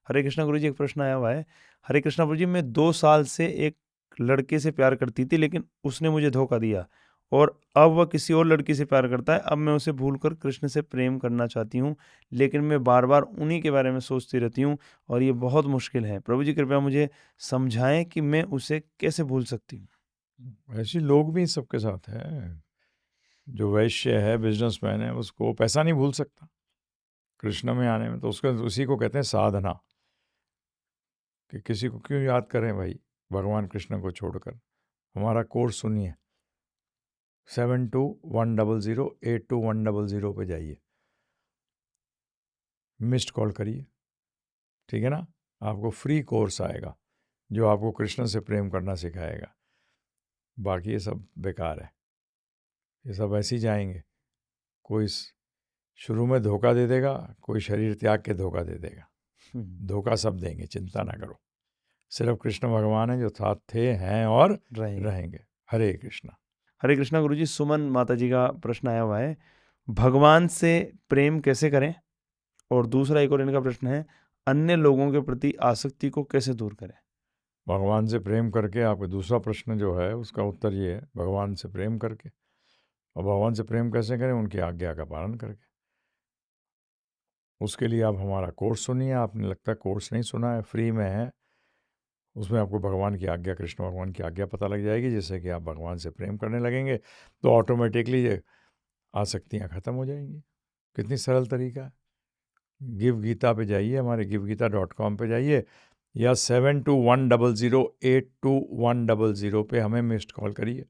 हरे कृष्णा गुरुजी, एक प्रश्न आया हुआ है। हरे कृष्णा गुरुजी, मैं 2 साल से एक लड़के से प्यार करती थी, लेकिन उसने मुझे धोखा दिया और अब वह किसी और लड़की से प्यार करता है। अब मैं उसे भूलकर कृष्ण से प्रेम करना चाहती हूँ, लेकिन मैं बार-बार उन्हीं के बारे में सोचती रहती हूँ और ये बहुत मुश्किल है। प्रभु जी, कृपया मुझे समझाएँ कि मैं उसे कैसे भूल सकती हूँ? ऐसे लोग भी सबके साथ हैं। जो वैश्य है, बिजनेसमैन है, उसको पैसा नहीं भूल सकता कृष्ण में आने में, तो उसका उसी को कहते हैं साधना। कि किसी को क्यों याद करें भाई भगवान कृष्ण को छोड़कर। हमारा कोर्स सुनिए, 7210082100 पे जाइए, मिस्ड कॉल करिए, ठीक है ना। आपको फ्री कोर्स आएगा जो आपको कृष्ण से प्रेम करना सिखाएगा। बाकी ये सब बेकार है, ये सब ऐसे ही जाएंगे। कोई शुरू में धोखा दे देगा, कोई शरीर त्याग के धोखा दे देगा। धोखा सब देंगे, चिंता ना करो। सिर्फ कृष्ण भगवान है जो साथ थे, हैं और रहेंगे। हरे कृष्णा। हरे कृष्णा गुरुजी, सुमन माता जी का प्रश्न आया हुआ है। भगवान से प्रेम कैसे करें? और दूसरा एक और इनका प्रश्न है, अन्य लोगों के प्रति आसक्ति को कैसे दूर करें? भगवान से प्रेम करके, आपका दूसरा प्रश्न जो है उसका उत्तर ये है, भगवान से प्रेम करके। और भगवान से प्रेम कैसे करें? उनकी आज्ञा का पालन करके। उसके लिए आप हमारा कोर्स सुनिए। आपने लगता है कोर्स नहीं सुना है, फ्री में है। उसमें आपको भगवान की आज्ञा, कृष्ण भगवान की आज्ञा पता लग जाएगी, जिससे कि आप भगवान से प्रेम करने लगेंगे तो ऑटोमेटिकली ये आसक्तियाँ ख़त्म हो जाएंगी। कितनी सरल तरीका है। गिव गीता पे जाइए, हमारे givegita.com पे जाइए, या 7210082100 पे हमें मिस्ड कॉल करिए।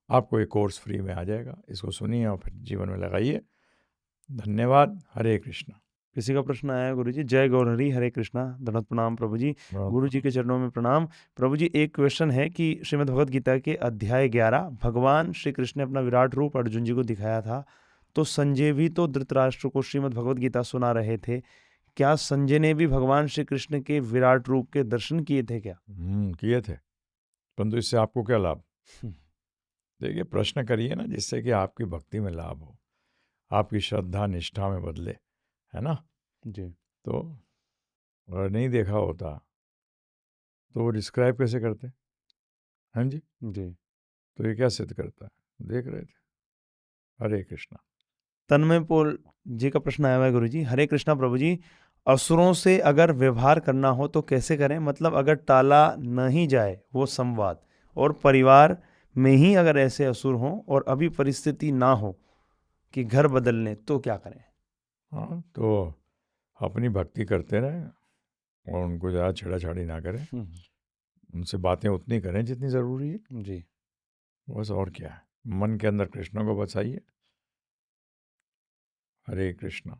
आपको ये कोर्स फ्री में आ जाएगा। इसको सुनिए और फिर जीवन में लगाइए। धन्यवाद। हरे कृष्णा। किसी का प्रश्न आया है गुरुजी। जय गौरहरि, हरे कृष्णा, दंडवत प्रणाम प्रभु जी। गुरु जी के चरणों में प्रणाम। प्रभु जी, एक क्वेश्चन है कि श्रीमद् भगवद गीता के अध्याय 11 भगवान श्री कृष्ण ने अपना विराट रूप अर्जुन जी को दिखाया था, तो संजय भी तो धृतराष्ट्र को श्रीमद् भगवद गीता सुना रहे थे। क्या संजय ने भी भगवान श्री कृष्ण के विराट रूप के दर्शन किए थे क्या? किए थे, परंतु इससे आपको क्या लाभ? हम्म, देखिए, प्रश्न करिए ना जिससे कि आपकी भक्ति में लाभ हो, आपकी श्रद्धा निष्ठा में बदले, है ना। जी तो अगर नहीं देखा होता तो वो डिस्क्राइब कैसे करते? हाँ जी। जी। तो ये क्या सिद्ध करता है? देख रहे थे। हरे कृष्णा। तन्मय पोल जी का प्रश्न आया हुआ है गुरुजी। हरे कृष्णा प्रभु जी, असुरों से अगर व्यवहार करना हो तो कैसे करें? मतलब अगर टाला नहीं जाए वो संवाद, और परिवार में ही अगर ऐसे असुर हों और अभी परिस्थिति ना हो कि घर बदल लें, तो क्या करें? हाँ, तो अपनी भक्ति करते रहें और उनको ज़्यादा छेड़ाछाड़ी ना करें। उनसे बातें उतनी करें जितनी ज़रूरी है, जी। बस। और क्या है, मन के अंदर कृष्ण को बसाइए। हरे कृष्णा।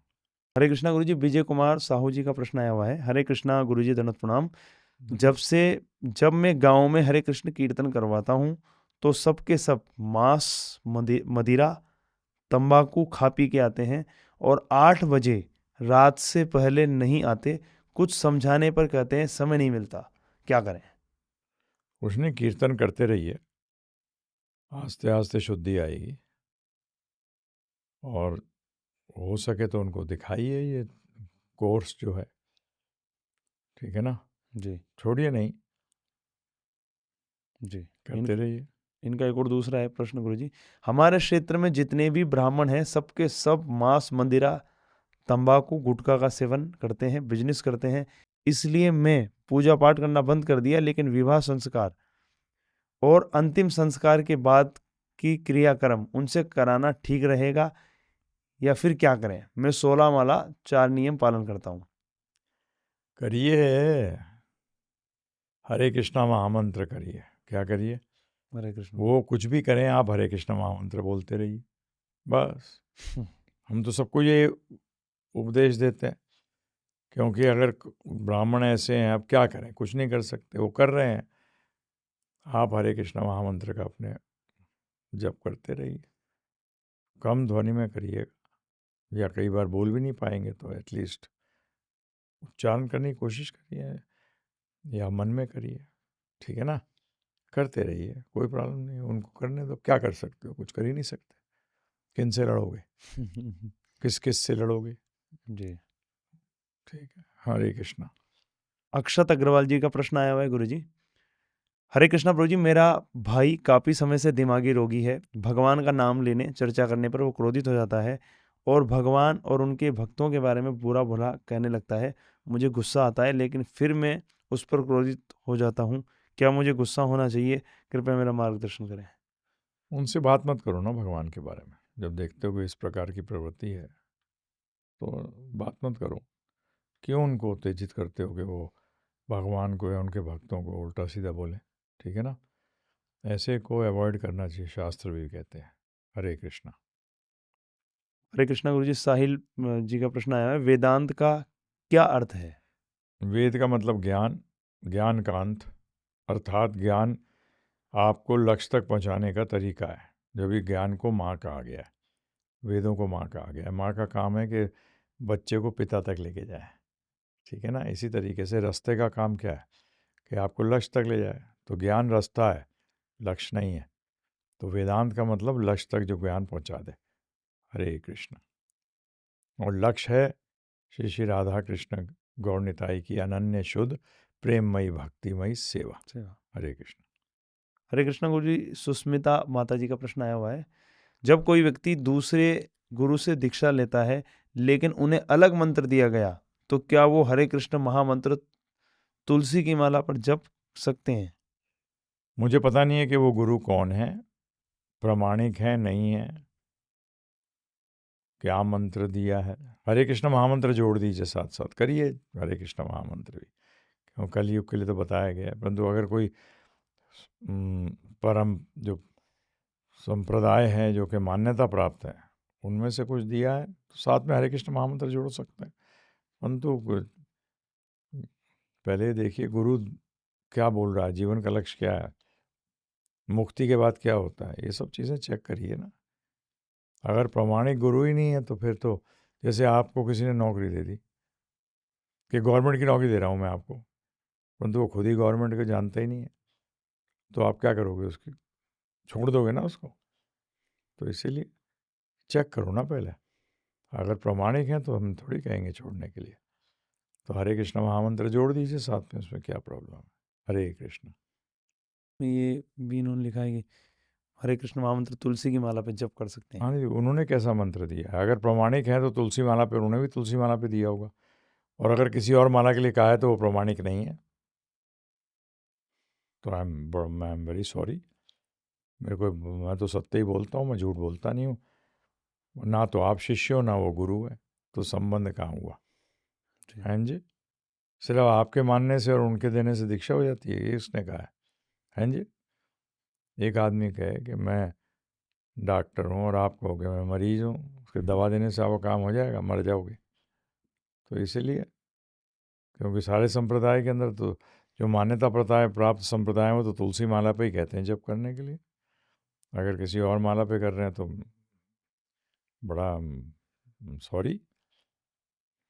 हरे कृष्णा गुरुजी, विजय कुमार साहू जी का प्रश्न आया हुआ है। हरे कृष्णा गुरुजी, दंडवत प्रणाम। जब मैं गांव में हरे कृष्ण कीर्तन करवाता हूँ, तो सबके सब मांस, मदिरा, तंबाकू खा पी के आते हैं और 8 बजे रात से पहले नहीं आते। कुछ समझाने पर कहते हैं समय नहीं मिलता, क्या करें? उसने कीर्तन करते रहिए, आस्ते आस्ते शुद्धि आएगी। और हो सके तो उनको दिखाइए ये कोर्स जो है, ठीक है ना। जी छोड़िए नहीं, जी। करते रहिए। इनका एक और दूसरा है प्रश्न गुरुजी। हमारे क्षेत्र में जितने भी ब्राह्मण हैं, सबके सब मांस, मंदिरा, तंबाकू, गुटखा का सेवन करते हैं, बिजनेस करते हैं। इसलिए मैं पूजा पाठ करना बंद कर दिया, लेकिन विवाह संस्कार और अंतिम संस्कार के बाद की क्रियाक्रम उनसे कराना ठीक रहेगा या फिर क्या करें? मैं 16 माला 4 नियम पालन करता हूँ। करिए, हरे कृष्णा महामंत्र करिए। क्या करिए? हरे कृष्ण। वो कुछ भी करें, आप हरे कृष्णा महामंत्र बोलते रहिए, बस। हम तो सबको ये उपदेश देते हैं, क्योंकि अगर ब्राह्मण ऐसे हैं, अब क्या करें, कुछ नहीं कर सकते, वो कर रहे हैं। आप हरे कृष्णा महामंत्र का अपने जप करते रहिए, कम ध्वनि में करिएगा, या कई बार बोल भी नहीं पाएंगे तो एटलीस्ट उच्चारण करने की कोशिश करिए, या मन में करिए, ठीक है ना। करते रहिए, कोई प्रॉब्लम नहीं। उनको करने दो, क्या कर सकते हो? कुछ कर ही नहीं सकते। किन से लड़ोगे? किस किस से लड़ोगे? जी। ठीक है। हरे कृष्णा। अक्षत अग्रवाल जी का प्रश्न आया हुआ है गुरुजी। हरे कृष्णा प्रभु जी, मेरा भाई काफ़ी समय से दिमागी रोगी है। भगवान का नाम लेने, चर्चा करने पर वो क्रोधित हो जाता है और भगवान और उनके भक्तों के बारे में बुरा भला कहने लगता है। मुझे गुस्सा आता है, लेकिन फिर मैं उस पर क्रोधित हो जाता हूँ। क्या मुझे गुस्सा होना चाहिए? कृपया मेरा मार्गदर्शन करें। उनसे बात मत करो ना भगवान के बारे में। जब देखते हो कि इस प्रकार की प्रवृत्ति है तो बात मत करो। क्यों उनको उत्तेजित करते हो कि वो भगवान को या उनके भक्तों को उल्टा सीधा बोले? ठीक है ना, ऐसे को अवॉइड करना चाहिए, शास्त्र भी कहते हैं। हरे कृष्णा। हरे कृष्णा गुरु जी, साहिल जी का प्रश्न आया है, वेदांत का क्या अर्थ है? वेद का मतलब ज्ञान, ज्ञान कांत, अर्थात ज्ञान आपको लक्ष्य तक पहुंचाने का तरीका है। जब भी ज्ञान को माँ कहा गया है, वेदों को माँ कहा गया है। माँ का काम है कि बच्चे को पिता तक लेके जाए। ठीक है ना, इसी तरीके से रास्ते का काम क्या है कि आपको लक्ष्य तक ले जाए। तो ज्ञान रास्ता है, लक्ष्य नहीं है। तो वेदांत का मतलब लक्ष्य तक जो ज्ञान पहुंचा दे। हरे कृष्ण। और लक्ष्य है श्री श्री राधा कृष्ण गौर निताई की अनन्य शुद्ध प्रेममयी भक्तिमयी सेवा। हरे कृष्ण। हरे कृष्णा गुरु जी, सुस्मिता माता जी का प्रश्न आया हुआ है, जब कोई व्यक्ति दूसरे गुरु से दीक्षा लेता है लेकिन उन्हें अलग मंत्र दिया गया, तो क्या वो हरे कृष्ण महामंत्र तुलसी की माला पर जप सकते हैं? मुझे पता नहीं है कि वो गुरु कौन है, प्रामाणिक है नहीं है, क्या मंत्र दिया है। हरे कृष्ण महामंत्र जोड़ दीजिए, साथ साथ करिए हरे कृष्ण महामंत्र भी, क्यों कलयुग के लिए तो बताया गया है। परंतु अगर कोई परम जो संप्रदाय है, जो कि मान्यता प्राप्त है, उनमें से कुछ दिया है तो साथ में हरे कृष्ण महामंत्र जोड़ सकते हैं। परंतु पहले देखिए गुरु क्या बोल रहा है, जीवन का लक्ष्य क्या है, मुक्ति के बाद क्या होता है, ये सब चीज़ें चेक करिए ना। अगर प्रामाणिक गुरु ही नहीं है तो फिर तो जैसे आपको किसी ने नौकरी दे दी कि गवर्नमेंट की नौकरी दे रहा हूँ मैं आपको, परंतु वो खुद ही गवर्नमेंट को जानता ही नहीं है, तो आप क्या करोगे? उसकी छोड़ दोगे ना उसको। तो इसीलिए चेक करो ना पहले। अगर प्रामाणिक हैं तो हम थोड़ी कहेंगे छोड़ने के लिए। तो हरे कृष्ण महामंत्र जोड़ दीजिए साथ में, उसमें क्या प्रॉब्लम है। हरे कृष्ण। ये भी इन्होंने लिखा है कि हरे कृष्ण महामंत्र तुलसी की माला पे जप कर सकते हैं। हाँ जी, उन्होंने कैसा मंत्र दिया है? अगर प्रामाणिक है तो तुलसी माला पे उन्होंने भी तुलसी माला पे दिया होगा, और अगर किसी और माला के लिए कहा है तो वो प्रामाणिक नहीं है। तो आई एम वेरी सॉरी। मैं तो सत्य ही बोलता हूँ, मैं झूठ बोलता नहीं हूँ। ना तो आप शिष्य हो ना वो गुरु है, तो संबंध कहाँ हुआ? हाँ जी, सिर्फ आपके मानने से और उनके देने से दीक्षा हो जाती है, ये उसने कहा है। हाँ जी, एक आदमी कहे कि मैं डॉक्टर हूँ और आप कहोगे मैं मरीज हूँ, उसके दवा देने से आपका काम हो जाएगा? मर जाओगे। तो इसीलिए, क्योंकि सारे संप्रदाय के अंदर तो जो मान्यता प्राप्त संप्रदाय में तो तुलसी माला पे ही कहते हैं जप करने के लिए। अगर किसी और माला पे कर रहे हैं तो बड़ा सॉरी,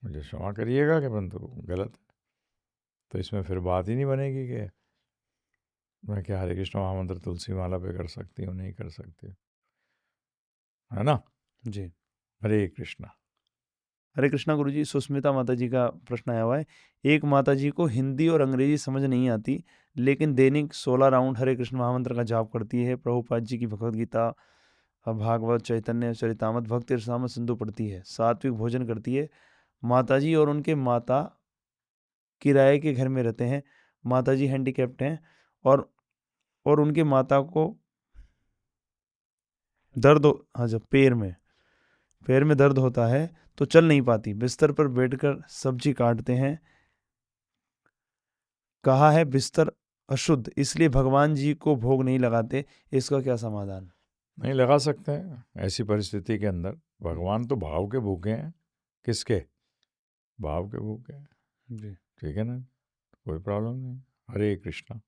मुझे क्षमा करिएगा कि परंतु गलत है। तो इसमें फिर बात ही नहीं बनेगी कि मैं क्या हरे कृष्ण महामंत्र तुलसी माला पे कर सकती हूँ, नहीं कर सकती, है ना। जी। हरे कृष्णा। हरे कृष्णा गुरु जी, सुस्मिता माता जी का प्रश्न आया हुआ है, एक माता जी को हिंदी और अंग्रेजी समझ नहीं आती, लेकिन दैनिक 16 राउंड हरे कृष्ण महामंत्र का जाप करती है। प्रभुपाद जी की भगवद गीता, भागवत, चैतन्य चरितामृत, भक्ति रसामृत सिंधु पढ़ती है, सात्विक भोजन करती है। माताजी और उनके माता किराए के घर में रहते हैं। माताजी हैंडीकैप्ड हैं और उनके माता को हाँ, जब पैर में दर्द होता है तो चल नहीं पाती, बिस्तर पर बैठकर सब्जी काटते हैं। कहा है बिस्तर अशुद्ध, इसलिए भगवान जी को भोग नहीं लगाते, इसका क्या समाधान? नहीं लगा सकते हैं ऐसी परिस्थिति के अंदर। भगवान तो भाव के भूखे हैं। किसके? भाव के भूखे हैं जी। ठीक है ना, कोई प्रॉब्लम नहीं। हरे कृष्णा।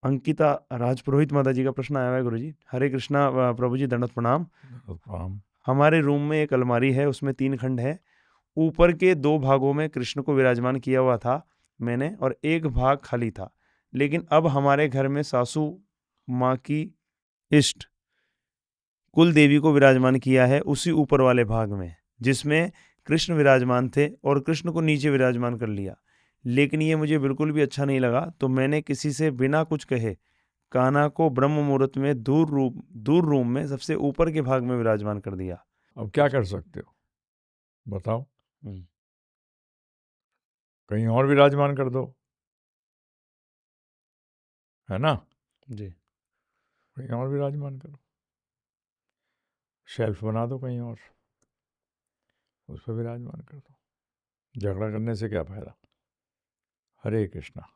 अंकिता राजपुरोहित माता जी का प्रश्न आया है गुरु जी। हरे कृष्णा प्रभु जी, दंडवत प्रणाम। प्रणाम। हमारे रूम में एक अलमारी है, उसमें 3 खंड है। ऊपर के 2 भागों में कृष्ण को विराजमान किया हुआ था मैंने, और एक भाग खाली था। लेकिन अब हमारे घर में सासू माँ की इष्ट कुल देवी को विराजमान किया है उसी ऊपर वाले भाग में, जिसमें कृष्ण विराजमान थे, और कृष्ण को नीचे विराजमान कर लिया। लेकिन ये मुझे बिल्कुल भी अच्छा नहीं लगा, तो मैंने किसी से बिना कुछ कहे कान्हा को ब्रह्म मुहूर्त में दूर रूम में सबसे ऊपर के भाग में विराजमान कर दिया। अब क्या कर सकते हो, बताओ? हम्म, कहीं और विराजमान कर दो, है ना? जी। कहीं और विराजमान करो, शेल्फ बना दो कहीं और, उस पर विराजमान कर दो। झगड़ा करने से क्या फायदा? हरे कृष्णा।